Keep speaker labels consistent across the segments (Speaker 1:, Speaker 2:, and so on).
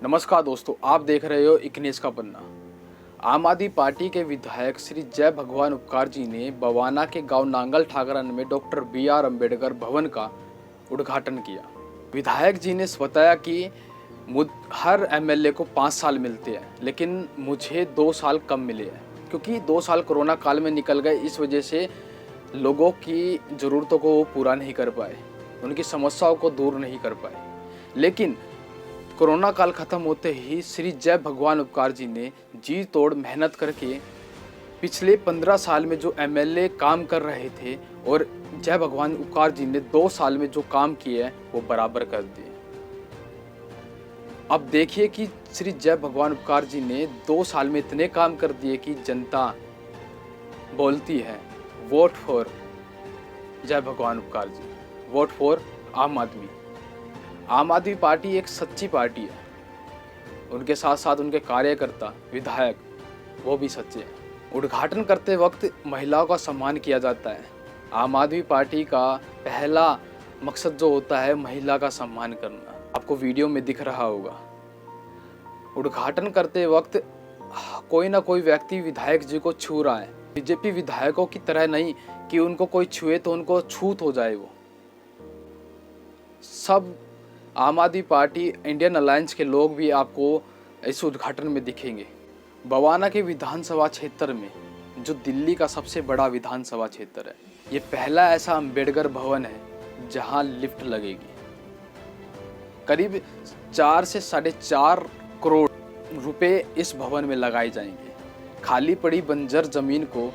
Speaker 1: नमस्कार दोस्तों, आप देख रहे हो इकनेस का पन्ना। आम आदमी पार्टी के विधायक श्री जय भगवान उपकार जी ने बवाना के गांव नांगल ठाकरन में डॉक्टर BR अम्बेडकर भवन का उद्घाटन किया। विधायक जी ने बताया कि हर MLA को 5 साल मिलते हैं, लेकिन मुझे 2 साल कम मिले हैं क्योंकि 2 साल कोरोना काल में निकल गए। इस वजह से लोगों की ज़रूरतों को वो पूरा नहीं कर पाए, उनकी समस्याओं को दूर नहीं कर पाए। लेकिन कोरोना काल खत्म होते ही श्री जय भगवान उपकार जी ने जी तोड़ मेहनत करके पिछले 15 साल में जो MLA काम कर रहे थे और जय भगवान उपकार जी ने 2 साल में जो काम किए हैं वो बराबर कर दिए। अब देखिए कि श्री जय भगवान उपकार जी ने 2 साल में इतने काम कर दिए कि जनता बोलती है वोट फॉर जय भगवान उपकार जी, वोट फॉर आम आदमी। आम आदमी पार्टी एक सच्ची पार्टी है, उनके साथ साथ उनके कार्यकर्ता विधायक वो भी सच्चे हैं। उद्घाटन करते वक्त महिलाओं का सम्मान किया जाता है। आम आदमी पार्टी का पहला मकसद जो होता है महिला का सम्मान करना, आपको वीडियो में दिख रहा होगा। उद्घाटन करते वक्त कोई ना कोई व्यक्ति विधायक जी को छू रहा है। बीजेपी विधायकों की तरह नहीं कि उनको कोई छुए तो उनको छूत हो जाए। वो सब आम आदमी पार्टी इंडियन अलायंस के लोग भी आपको इस उद्घाटन में दिखेंगे। बवाना के विधानसभा क्षेत्र में, जो दिल्ली का सबसे बड़ा विधानसभा क्षेत्र है, ये पहला ऐसा अम्बेडकर भवन है जहां लिफ्ट लगेगी। करीब 4 से 4.5 करोड़ रुपए इस भवन में लगाए जाएंगे। खाली पड़ी बंजर जमीन को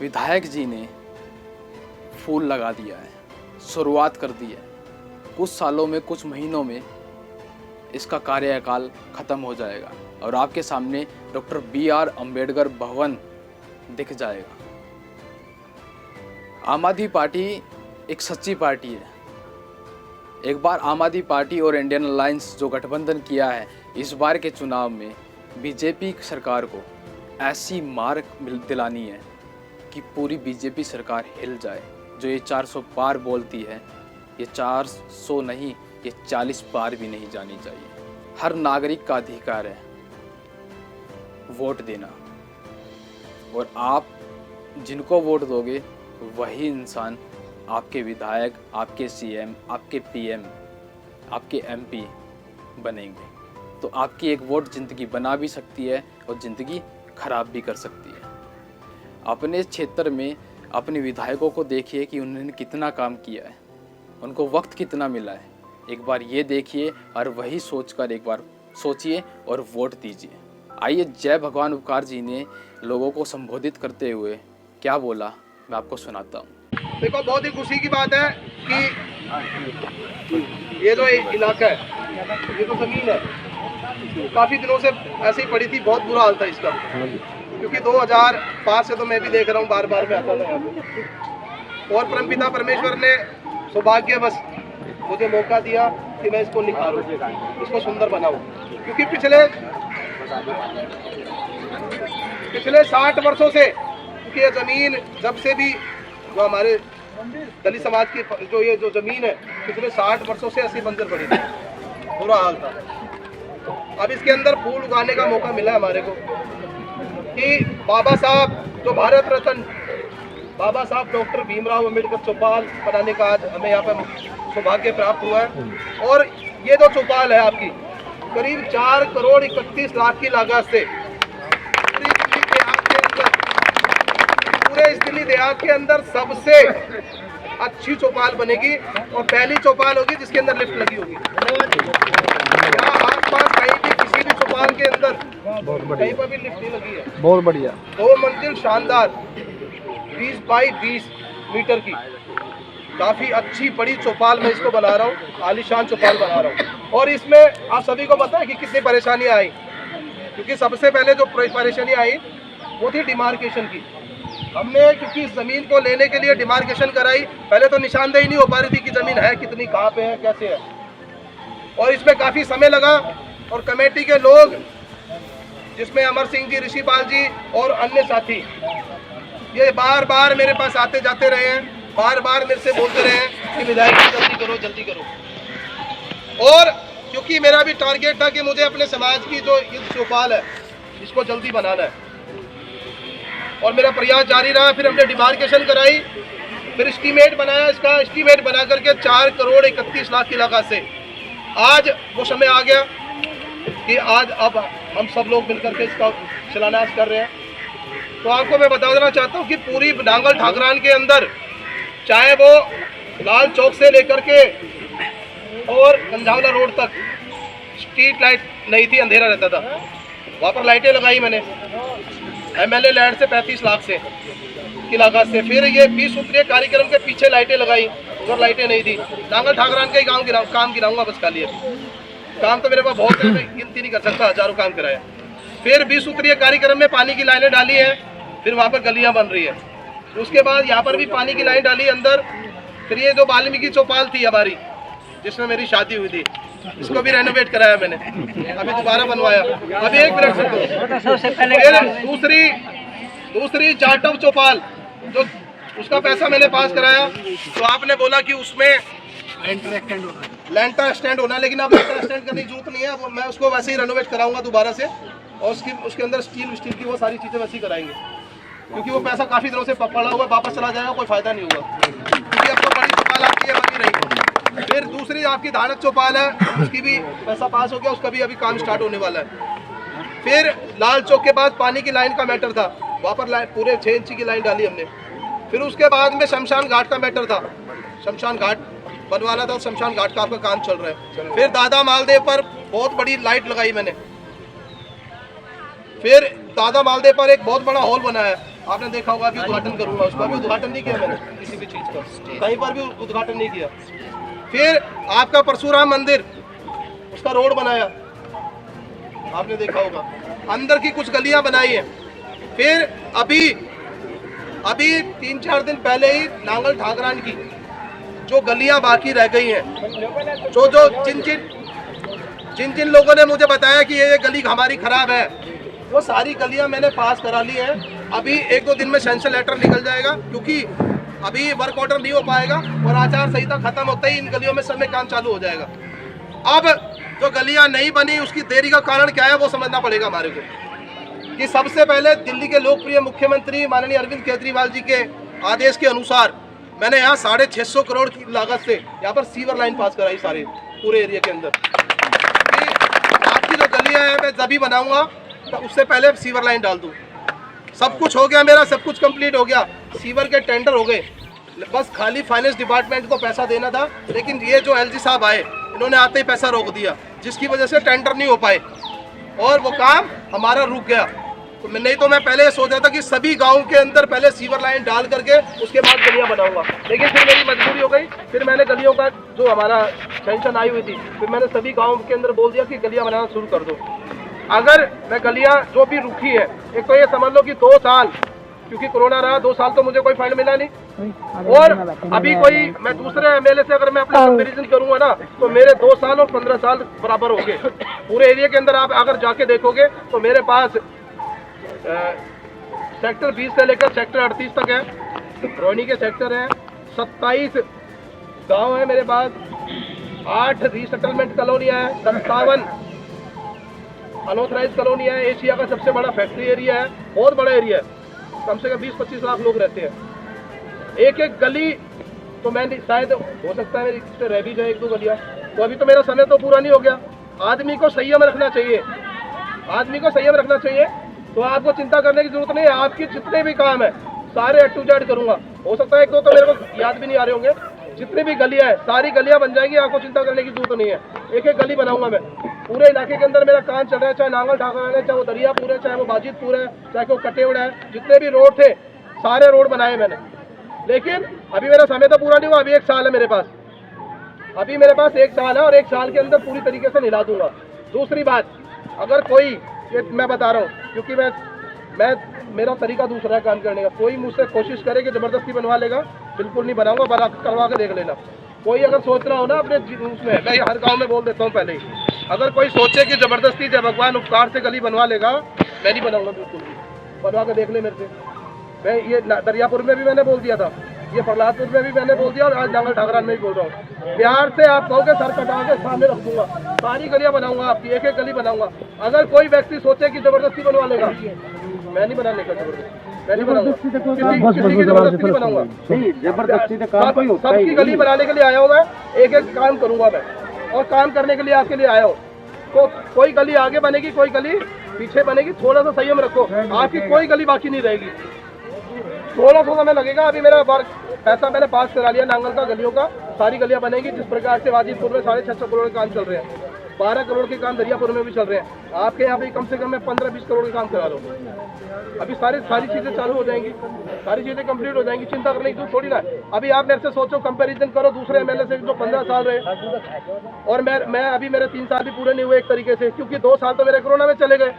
Speaker 1: विधायक जी ने फूल लगा दिया है, शुरुआत कर दी है। कुछ सालों में, कुछ महीनों में इसका कार्यकाल खत्म हो जाएगा और आपके सामने डॉक्टर BR अम्बेडकर भवन दिख जाएगा। आम आदमी पार्टी एक सच्ची पार्टी है। एक बार आम आदमी पार्टी और इंडियन अलायंस जो गठबंधन किया है, इस बार के चुनाव में बीजेपी सरकार को ऐसी मार दिलानी है कि पूरी बीजेपी सरकार हिल जाए। जो ये 400 पार बोलती है, ये 400 नहीं, ये 40 पार भी नहीं जानी चाहिए। हर नागरिक का अधिकार है वोट देना, और आप जिनको वोट दोगे वही इंसान आपके विधायक, आपके CM, आपके PM, आपके MP बनेंगे। तो आपकी एक वोट ज़िंदगी बना भी सकती है और ज़िंदगी खराब भी कर सकती है। अपने क्षेत्र में अपने विधायकों को देखिए कि उन्होंने कितना काम किया है, उनको वक्त कितना मिला है। एक बार ये देखिए और वही सोचकर एक बार सोचिए और वोट दीजिए। आइए, जय भगवान उपकार जी ने लोगों को संबोधित करते हुए क्या बोला, मैं आपको सुनाता हूँ।
Speaker 2: देखो, बहुत ही खुशी की बात है कि ये जो इलाका है, ये तो ज़मीन है, काफ़ी दिनों से ऐसे ही पड़ी थी। बहुत बुरा हाल था इसका, क्योंकि 2005 से तो मैं भी देख रहा हूँ, बार बार मैं आता था यहाँ पे। और परमपिता परमेश्वर ने सौभाग्यवश मुझे मौका दिया कि मैं इसको निखारूं, इसको सुंदर बनाऊं। क्योंकि पिछले 60 वर्षों से, क्योंकि ये ज़मीन जब से भी जो हमारे दलित समाज की जो ज़मीन है, पिछले 60 वर्षों से ऐसी बंजर पड़ी थी, बुरा हाल था। अब इसके अंदर फूल उगाने का मौका मिला हमारे को कि बाबा साहब, जो भारत रत्न बाबा साहब डॉक्टर भीमराव अम्बेडकर चौपाल बनाने का आज हमें यहाँ पर सौभाग्य प्राप्त हुआ है। और ये जो चौपाल है आपकी करीब 4 करोड़ 31 लाख की लागत से पूरे इस दिल्ली देहात के अंदर सबसे अच्छी चौपाल बनेगी और पहली चौपाल होगी जिसके अंदर लिफ्ट लगी होगी। यहाँ आसपास कहीं भी किसी भी चौपाल के अंदर कहीं पर भी लिफ्ट नहीं लगी है। बहुत बढ़िया, 2 मंजिल शानदार 20 बाई 20 मीटर की काफ़ी अच्छी बड़ी चौपाल मैं इसको बना रहा हूँ, आलीशान चौपाल बना रहा हूँ। और इसमें आप सभी को पता है कि कितनी परेशानियाँ आई, क्योंकि सबसे पहले जो परेशानी आई वो थी डिमार्केशन की। हमने क्योंकि इस ज़मीन को लेने के लिए डिमार्केशन कराई, पहले तो निशानदेही नहीं हो पा रही थी कि ज़मीन है कितनी, कहाँ पे है, कैसे है, और इसमें काफ़ी समय लगा। और कमेटी के लोग, जिसमें अमर सिंह जी, ऋषिपाल जी और अन्य साथी, ये बार बार मेरे पास आते जाते रहे हैं, बार बार मेरे से बोलते रहे हैं कि विधायक जी जल्दी करो जल्दी करो। और क्योंकि मेरा भी टारगेट था कि मुझे अपने समाज की जो युद्ध चौपाल है इसको जल्दी बनाना है और मेरा प्रयास जारी रहा। फिर हमने डिमार्केशन कराई, फिर एस्टीमेट बनाया, इसका एस्टीमेट बना करके 4 करोड़ 31 लाख की लागत से आज वो समय आ गया कि आज अब हम सब लोग मिलकर के इसका शिलान्यास कर रहे हैं। तो आपको मैं बता देना चाहता हूँ कि पूरी नांगल ठाकरान के अंदर चाहे वो लाल चौक से लेकर के और कंझावला रोड तक स्ट्रीट लाइट नहीं थी, अंधेरा रहता था। वहाँ पर लाइटें लगाई मैंने MLA लैंड से 35 लाख से की लागत से। फिर ये 20 सूत्रीय कार्यक्रम के पीछे लाइटें लगाई, उधर लाइटें नहीं थी। नांगल ठाकरान का ही काम गिराऊंगा बस खाली। काम तो मेरे पास बहुत है, मैं गिनती नहीं कर सकता, हजारों काम कराया। फिर 20 सूत्रीय कार्यक्रम में पानी की लाइनें डाली हैं, फिर वहाँ पर गलियाँ बन रही है। उसके बाद यहाँ पर भी पानी की लाइन डाली अंदर। फिर ये जो वाल्मीकि चौपाल थी हमारी जिसमें मेरी शादी हुई थी, इसको भी रेनोवेट कराया मैंने, अभी दोबारा बनवाया। अभी एक मिनट से दूसरी जाटव चौपाल जो उसका पैसा मैंने पास कराया। तो आपने बोला कि उसमें लैंटर स्टैंड होना, लेकिन अब लैंटर स्टैंड करने की जरूरत नहीं है। वो मैं उसको वैसे ही रेनोवेट कराऊंगा दोबारा से और उसके अंदर स्टील की वो सारी चीज़ें वैसे ही कराएंगे, क्योंकि वो पैसा काफ़ी दिनों से पड़ा हुआ, वापस चला जाएगा, कोई फायदा नहीं होगा। क्योंकि अब तो बड़ी चौपाल आपकी है, बनी रही। फिर दूसरी आपकी धानक चौपाल है, उसकी भी पैसा पास हो गया, उसका भी अभी काम स्टार्ट होने वाला है। फिर लाल चौक के बाद पानी की लाइन का मैटर था, वहाँ पर पूरे 6 इंची की लाइन डाली हमने। फिर उसके बाद में शमशान घाट का मैटर था, शमशान घाट बनवाना था, शमशान घाट का आपका काम चल रहा है। फिर दादा मालदेव पर बहुत बड़ी लाइट लगाई मैंने। फिर दादा मालदेव पर एक बहुत बड़ा हॉल बनाया, आपने देखा होगा, अभी उद्घाटन करूंगा उसका। अभी उद्घाटन नहीं किया मैंने किसी भी चीज़ का, कहीं पर भी उद्घाटन नहीं किया। फिर आपका परशुराम मंदिर, उसका रोड बनाया, आपने देखा होगा। अंदर की कुछ गलियां बनाई हैं। फिर अभी 3-4 दिन पहले ही नांगल ठाकरान की जो गलियां बाकी रह गई हैं, जिन जिन लोगों ने मुझे बताया कि ये गली हमारी खराब है, वो सारी गलियां मैंने पास करा ली हैं। अभी 1-2 दिन में सैंक्शन लेटर निकल जाएगा, क्योंकि अभी वर्क ऑर्डर नहीं हो पाएगा और आचार संहिता खत्म होते ही इन गलियों में सब में काम चालू हो जाएगा। अब जो गलियां नहीं बनी उसकी देरी का कारण क्या है वो समझना पड़ेगा हमारे को। कि सबसे पहले दिल्ली के लोकप्रिय मुख्यमंत्री माननीय अरविंद केजरीवाल जी के आदेश के अनुसार मैंने यहाँ 650 करोड़ की लागत से यहाँ पर सीवर लाइन पास कराई सारे पूरे एरिया के अंदर। आपकी जो गलियाँ हैं मैं जब भी बनाऊंगा तो उससे पहले सीवर लाइन डाल दूँ। सब कुछ हो गया मेरा, सब कुछ कंप्लीट हो गया, सीवर के टेंडर हो गए, बस खाली फाइनेंस डिपार्टमेंट को पैसा देना था। लेकिन ये जो LG साहब आए, इन्होंने आते ही पैसा रोक दिया, जिसकी वजह से टेंडर नहीं हो पाए और वो काम हमारा रुक गया। तो नहीं तो मैं पहले सोच रहा था कि सभी गाँव के अंदर पहले सीवर लाइन डाल करके उसके बाद गलियाँ बनाऊंगा, लेकिन फिर मेरी मजबूरी हो गई। फिर मैंने गलियों का जो हमारा सेंक्शन आई हुई थी, फिर मैंने सभी गाँव के अंदर बोल दिया कि गलियाँ बनाना शुरू कर दो। अगर मैं गलियाँ जो भी रुकी है, एक तो ये समझ लो कि 2 साल, क्योंकि कोरोना रहा, 2 साल तो मुझे कोई फंड मिला नहीं। और अभी कोई मैं दूसरे MLA से अगर मैं अपना कंपेरिजन करूंगा ना, तो मेरे 2 साल और 15 साल बराबर हो गए। पूरे एरिया के अंदर आप अगर जाके देखोगे तो मेरे पास सेक्टर 20 से लेकर सेक्टर 38 तक है, रोहिणी के सेक्टर हैं, 27 गाँव है मेरे पास, 8 रीसेटलमेंट कॉलोनियाँ हैं, 57 अनऑथराइज कॉलोनियाँ है। एशिया का सबसे बड़ा फैक्ट्री एरिया है, बहुत बड़ा एरिया है, कम से कम 20-25 लाख लोग रहते हैं। एक एक गली तो मैं शायद हो सकता है मेरी से रह भी जाए 1-2 गलियाँ। तो अभी तो मेरा समय तो पूरा नहीं हो गया। आदमी को संयम रखना चाहिए, आदमी को संयम रखना चाहिए। तो आपको चिंता करने की जरूरत नहीं है, आपके जितने भी काम है सारे A to Z करूँगा। हो सकता है 1-2 तो मेरे को याद भी नहीं आ रहे होंगे। जितनी भी गलियाँ हैं सारी गलियाँ बन जाएगी, आपको चिंता करने की जरूरत नहीं है। एक एक गली बनाऊंगा मैं। पूरे इलाके के अंदर मेरा काम चल रहा है, चाहे नांगल ठाकरान है, चाहे वो दरियापुर है, चाहे वो बाजिदपुर है, चाहे वो कटेवड़ा है, जितने भी रोड थे सारे रोड बनाए मैंने। लेकिन अभी मेरा समय तो पूरा नहीं हुआ, अभी 1 साल है मेरे पास, अभी मेरे पास 1 साल है और 1 साल के अंदर पूरी तरीके से निला दूंगा। दूसरी बात, अगर कोई, ये मैं बता रहा हूँ क्योंकि मैं मेरा तरीका दूसरा है काम करने का। कोई मुझसे कोशिश करे कि ज़बरदस्ती बनवा लेगा, बिल्कुल नहीं बनाऊंगा, बना करवा के देख लेना। कोई अगर सोच रहा हो ना अपने उसमें, मैं हर गांव में बोल देता हूँ पहले ही, अगर कोई सोचे कि ज़बरदस्ती जब भगवान उपकार से गली बनवा लेगा, मैं नहीं बनाऊंगा बिल्कुल भी। बनवा के देख ले मेरे से। मैं ये दरियापुर में भी मैंने बोल दिया था ये प्रहलादपुर में भी मैंने बोल दिया और आज नांगल ठाकरान में भी बोल रहा हूँ। बिहार से आप कहोगे सर कटा के सामने रख दूंगा, सारी गलियां बनाऊंगा, आपकी एक एक गली बनाऊंगा। अगर कोई व्यक्ति सोचे कि जबरदस्ती बनवा लेगा, मैं नहीं बनाने का जबरदस्ती, मैं नहीं बनाऊंगा, किसी की जबरदस्ती नहीं बनाऊंगा।
Speaker 3: जबरदस्ती
Speaker 2: सबकी गली बनाने के लिए आया हूँ मैं, एक एक काम करूंगा मैं, और काम करने के लिए आपके लिए आया हूँ। तो कोई गली आगे बनेगी, कोई गली पीछे बनेगी, थोड़ा सा संयम रखो, आपकी कोई गली बाकी नहीं रहेगी। थोड़ा सा समय लगेगा, अभी मेरा पैसा मैंने पास करा लिया नांगल का, गलियों का, सारी गलियां बनेंगी। जिस प्रकार से वाजिदपुर में 650 करोड़ के काम चल रहे हैं, 12 करोड़ के काम दरियापुर में भी चल रहे हैं, आपके यहाँ पे कम से कम मैं 15-20 करोड़ के काम करा रहा हूँ। अभी सारी चीजें चालू हो जाएंगी, सारी चीजें कंप्लीट हो जाएंगी, चिंता करने की जरूरत थोड़ी ना। अभी आप मेरे से सोचो, कंपैरिजन करो दूसरे एमएलए से जो 15 साल रहे, और मैं अभी मेरे 3 साल भी पूरे नहीं हुए एक तरीके से, क्योंकि 2 साल तो मेरे कोरोना में चले गए।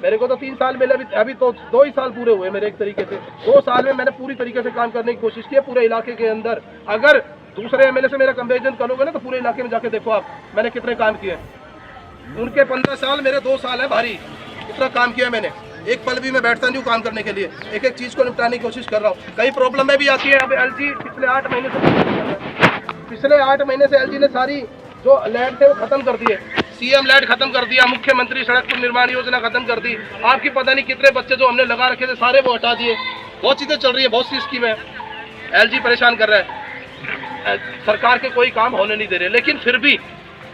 Speaker 2: मेरे को तो 3 साल मिले, अभी तो 2 ही साल पूरे हुए मेरे एक तरीके से। 2 साल में मैंने पूरी तरीके से काम करने की कोशिश की है पूरे इलाके के अंदर। अगर दूसरे एमएलए से मेरा कंपैरिजन करोगे ना, तो पूरे इलाके में जाके देखो आप मैंने कितने काम किए। उनके 15 साल, मेरे 2 साल है भारी, इतना काम किया मैंने। एक पल भी मैं बैठता नहीं हूँ काम करने के लिए, एक एक चीज़ को निपटाने की कोशिश कर रहा हूँ। कई प्रॉब्लम भी आती है। अब एलजी पिछले 8 महीने से एलजी ने सारी जो लैंड थे वो खत्म कर दिए। सीएम लैंड खत्म कर दिया, मुख्यमंत्री सड़क निर्माण योजना खत्म कर दी, आपकी पता नहीं कितने बच्चे जो हमने लगा रखे थे सारे वो हटा दिए। बहुत चीजें चल रही है, बहुत सी स्कीम है। एलजी परेशान कर रहा है, सरकार के कोई काम होने नहीं दे रहे, लेकिन फिर भी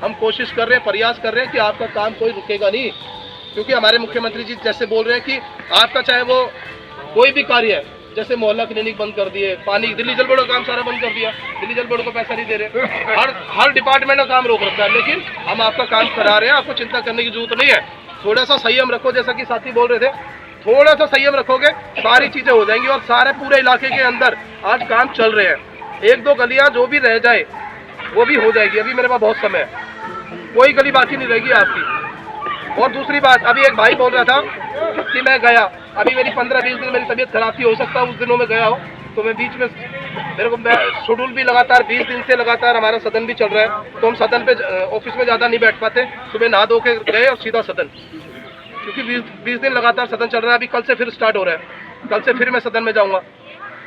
Speaker 2: हम कोशिश कर रहे हैं, प्रयास कर रहे हैं कि आपका काम कोई रुकेगा नहीं, क्योंकि हमारे मुख्यमंत्री जी जैसे बोल रहे हैं कि आपका चाहे वो कोई भी कार्य है, जैसे मोहल्ला क्लिनिक बंद कर दिए, पानी, दिल्ली जल बोर्ड का काम सारा बंद कर दिया, दिल्ली जल बोर्ड को पैसा नहीं दे रहे, हर डिपार्टमेंट का काम रोक रखा है, लेकिन हम आपका काम करा रहे हैं, आपको चिंता करने की जरूरत नहीं है। थोड़ा सा संयम रखो, जैसा कि साथी बोल रहे थे, थोड़ा सा संयम रखोगे सारी चीजें हो जाएंगी, और सारे पूरे इलाके के अंदर आज काम चल रहे हैं। 1-2 गलियां जो भी रह जाए वो भी हो जाएगी, अभी मेरे पास बहुत समय है, कोई गली बाकी नहीं रहेगी आपकी। और दूसरी बात, अभी एक भाई बोल रहा था कि मैं गया, अभी मेरी 15-20 दिन मेरी तबीयत खराब थी, हो सकता है उस दिनों में गया हो, तो मैं बीच में मेरे को शेड्यूल भी लगातार 20 दिन से लगातार हमारा सदन भी चल रहा है, तो हम सदन पे ऑफिस में ज़्यादा नहीं बैठ पाते, सुबह नहा धो के गए और सीधा सदन, क्योंकि 20 दिन लगातार सदन चल रहा है। अभी कल से फिर स्टार्ट हो रहा है, कल से फिर मैं सदन में जाऊँगा।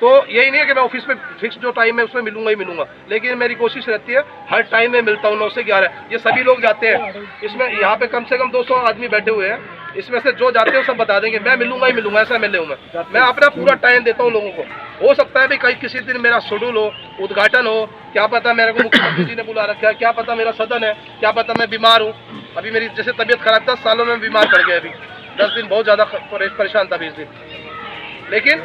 Speaker 2: तो यही नहीं है कि मैं ऑफिस में फिक्स जो टाइम है उसमें मिलूंगा ही मिलूंगा, लेकिन मेरी कोशिश रहती है हर टाइम में मिलता हूँ। 9 से 11 ये सभी लोग जाते हैं, इसमें यहाँ पे कम से कम 200 आदमी बैठे हुए हैं, इसमें से जो जाते हैं सब बता देंगे, मैं मिलूंगा ही मिलूंगा, ऐसा एमएलए हूँ मैं अपना पूरा टाइम देता हूँ लोगों को। हो सकता है भी कहीं किसी दिन मेरा शेड्यूल हो, उद्घाटन हो, क्या पता मेरे को मुख्यमंत्री जी ने बुला रखा है, क्या पता मेरा सदन है, क्या पता मैं बीमार हूँ। अभी मेरी जैसे तबीयत खराब, 10 सालों में बीमार पड़ गया, अभी 10 दिन बहुत ज़्यादा परेशान था, 20 दिन, लेकिन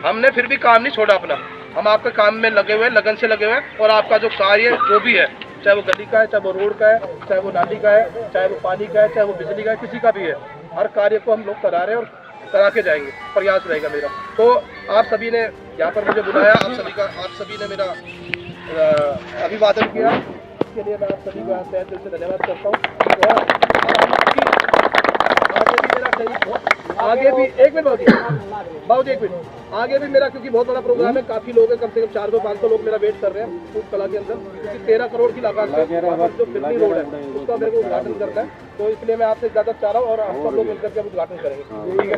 Speaker 2: हमने फिर भी काम नहीं छोड़ा अपना। हम आपके काम में लगे हुए, लगन से लगे हुए, और आपका जो कार्य जो भी है, चाहे वो गली का है, चाहे वो रोड का है, चाहे वो नाली का है, चाहे वो पानी का है, चाहे वो बिजली का है, किसी का भी है, हर कार्य को हम लोग करा रहे हैं और करा के जाएंगे, प्रयास रहेगा मेरा। तो आप सभी ने यहाँ पर मुझे बुलाया, आप सभी ने मेरा अभिवादन किया, इसके लिए मैं आप सभी का तहे दिल से धन्यवाद करता हूँ। आगे भी एक मिनट बाबू, एक मिनट, आगे भी मेरा क्योंकि बहुत बड़ा प्रोग्राम है, काफी लोग हैं, कम से कम 400-500 लोग मेरा वेट कर रहे हैं फूड कला के अंदर, क्योंकि 13 करोड़ की लागत है जो फिरनी रोड है उसका मेरे को उद्घाटन करना है, तो इसलिए मैं आपसे इजाजत चाह रहा हूँ और आप सब लोग मिलकर के उद्घाटन करेंगे। ठीक है।